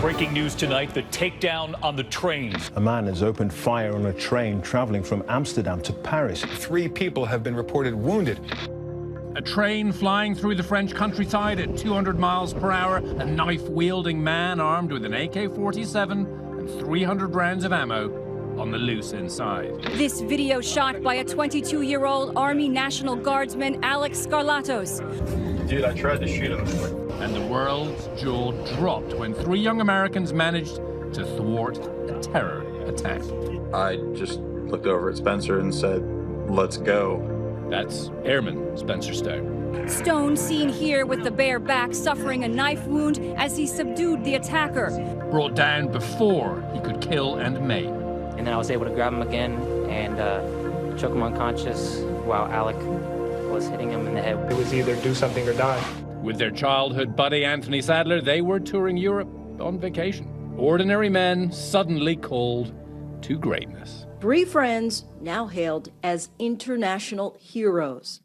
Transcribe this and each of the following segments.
Breaking news tonight, the takedown on the train. A man has opened fire on a train traveling from Amsterdam to Paris. 3 people have been reported wounded. A train flying through the French countryside at 200 miles per hour, a knife-wielding man armed with an AK-47 and 300 rounds of ammo on the loose inside. This video shot by a 22-year-old Army National Guardsman, Alek Skarlatos. Dude, I tried to shoot him. And the world's jaw dropped when 3 young Americans managed to thwart a terror attack. I just looked over at Spencer and said, "Let's go." That's Airman Spencer Stone. Stone seen here with the bare back suffering a knife wound as he subdued the attacker. Brought down before he could kill and maim. And then I was able to grab him again and choke him unconscious while Alek was hitting him in the head. It was either do something or die. With their childhood buddy Anthony Sadler, they were touring Europe on vacation. Ordinary men suddenly called to greatness. 3 friends now hailed as international heroes.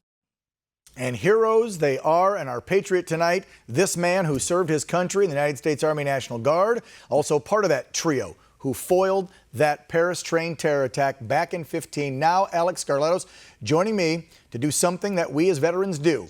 And heroes they are, and our patriot tonight, this man who served his country in the United States Army National Guard, also part of that trio who foiled that Paris train terror attack back in 2015. Now Alek Skarlatos joining me to do something that we as veterans do,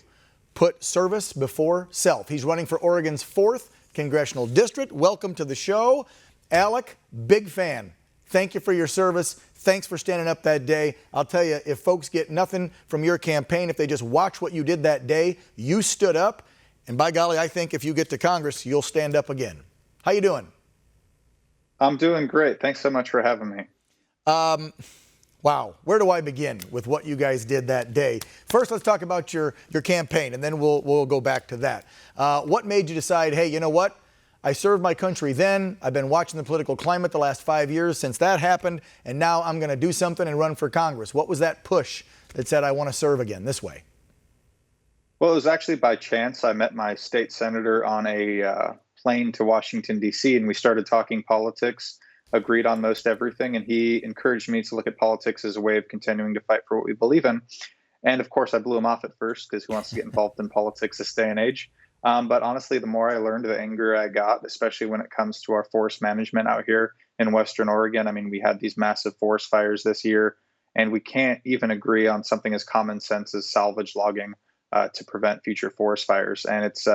put service before self. He's running for Oregon's 4th Congressional District. Welcome to the show. Alek, big fan. Thank you for your service. Thanks for standing up that day. I'll tell you, if folks get nothing from your campaign, if they just watch what you did that day, you stood up. And by golly, I think if you get to Congress, you'll stand up again. How you doing? I'm doing great. Thanks so much for having me. Wow. Where do I begin with what you guys did that day? First, let's talk about your campaign, and then we'll go back to that. What made you decide, hey, you know what? I served my country then. I've been watching the political climate the last 5 years since that happened, and now I'm going to do something and run for Congress. What was that push that said I want to serve again this way? Well, it was actually by chance. I met my state senator on a plane to Washington, D.C., and we started talking politics, agreed on most everything, and he encouraged me to look at politics as a way of continuing to fight for what we believe in. And of course, I blew him off at first because who wants to get involved in politics this day and age? But honestly, the more I learned, the angrier I got, especially when it comes to our forest management out here in Western Oregon. I mean, we had these massive forest fires this year, and we can't even agree on something as common sense as salvage logging to prevent future forest fires. And it's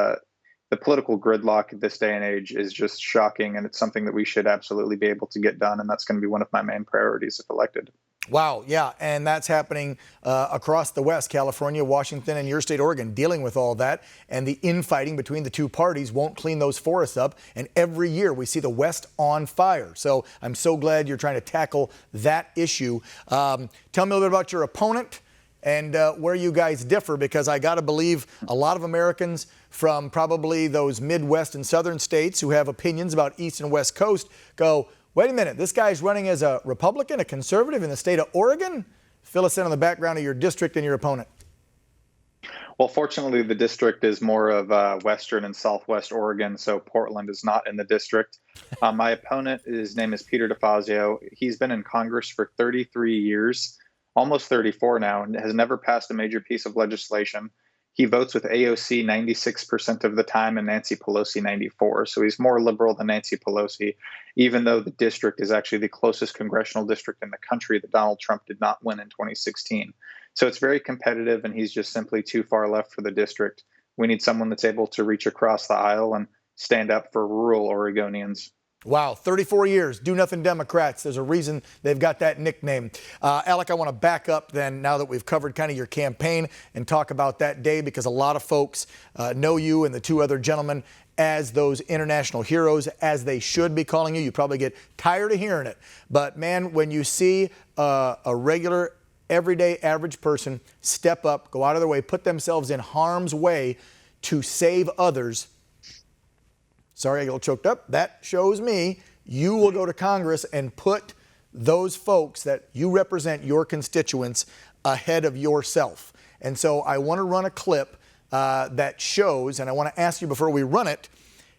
the political gridlock this day and age is just shocking, and it's something that we should absolutely be able to get done. And that's going to be one of my main priorities if elected. Wow, yeah, and that's happening across the West, California, Washington, and your state, Oregon, dealing with all that. And the infighting between the two parties won't clean those forests up. And every year we see the West on fire. So I'm so glad you're trying to tackle that issue. Tell me a little bit about your opponent and where you guys differ, because I got to believe a lot of Americans from probably those Midwest and Southern states who have opinions about East and West Coast go, wait a minute, this guy's running as a Republican, a conservative in the state of Oregon? Fill us in on the background of your district and your opponent. Well, fortunately, the district is more of Western and Southwest Oregon, so Portland is not in the district. My opponent, his name is Peter DeFazio. He's been in Congress for 33 years, almost 34 now, and has never passed a major piece of legislation. He votes with AOC 96% of the time and Nancy Pelosi 94%. So he's more liberal than Nancy Pelosi, even though the district is actually the closest congressional district in the country that Donald Trump did not win in 2016. So it's very competitive, and he's just simply too far left for the district. We need someone that's able to reach across the aisle and stand up for rural Oregonians. Wow, 34 years, do-nothing Democrats. There's a reason they've got that nickname. Alek, I want to back up then now that we've covered kind of your campaign and talk about that day, because a lot of folks know you and the 2 other gentlemen as those international heroes, as they should be calling you. You probably get tired of hearing it. But, man, when you see a regular, everyday, average person step up, go out of their way, put themselves in harm's way to save others, sorry, I got choked up. That shows me you will go to Congress and put those folks that you represent, your constituents, ahead of yourself. And so I want to run a clip that shows, and I want to ask you before we run it,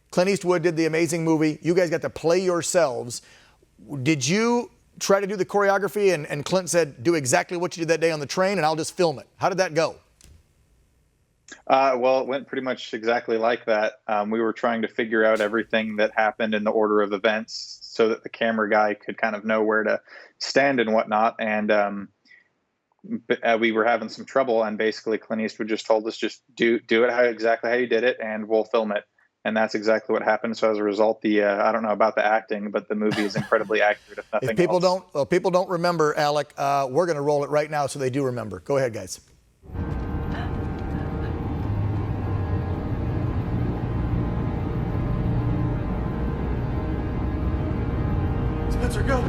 Clint Eastwood did the amazing movie. You guys got to play yourselves. Did you try to do the choreography and Clint said, do exactly what you did that day on the train and I'll just film it? How did that go? Well, it went pretty much exactly like that. We were trying to figure out everything that happened in the order of events so that the camera guy could kind of know where to stand and whatnot. And we were having some trouble. And basically, Clint Eastwood just told us, just do it exactly how you did it, and we'll film it. And that's exactly what happened. So as a result, I don't know about the acting, but the movie is incredibly accurate, if nothing else. People don't remember, Alek, we're going to roll it right now so they do remember. Go ahead, guys. Spencer, go.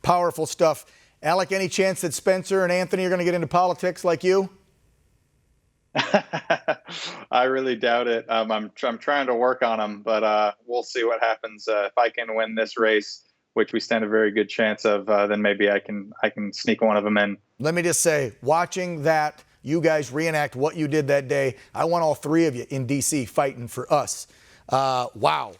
Powerful stuff. Alek, any chance that Spencer and Anthony are going to get into politics like you? I really doubt it. I'm trying to work on them, but we'll see what happens. If I can win this race, which we stand a very good chance of, then maybe I can sneak one of them in. Let me just say, watching that, you guys reenact what you did that day, I want all three of you in D.C. fighting for us. Wow.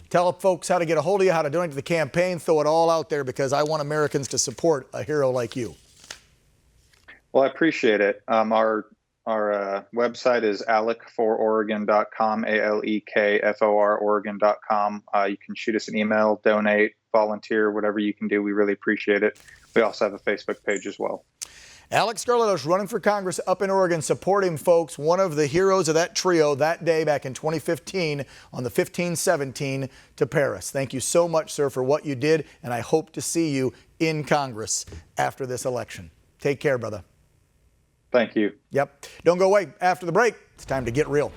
Tell folks how to get a hold of you, how to donate to the campaign. Throw it all out there because I want Americans to support a hero like you. Well, I appreciate it. Our website is aleksfororegon.com, ALEKFOR Oregon.com. You can shoot us an email, donate, volunteer, whatever you can do. We really appreciate it. We also have a Facebook page as well. Alek Skarlatos running for Congress up in Oregon. Support him, folks. One of the heroes of that trio that day back in 2015 on the 1517 to Paris. Thank you so much, sir, for what you did, and I hope to see you in Congress after this election. Take care, brother. Thank you. Yep. Don't go away. After the break, it's time to get real.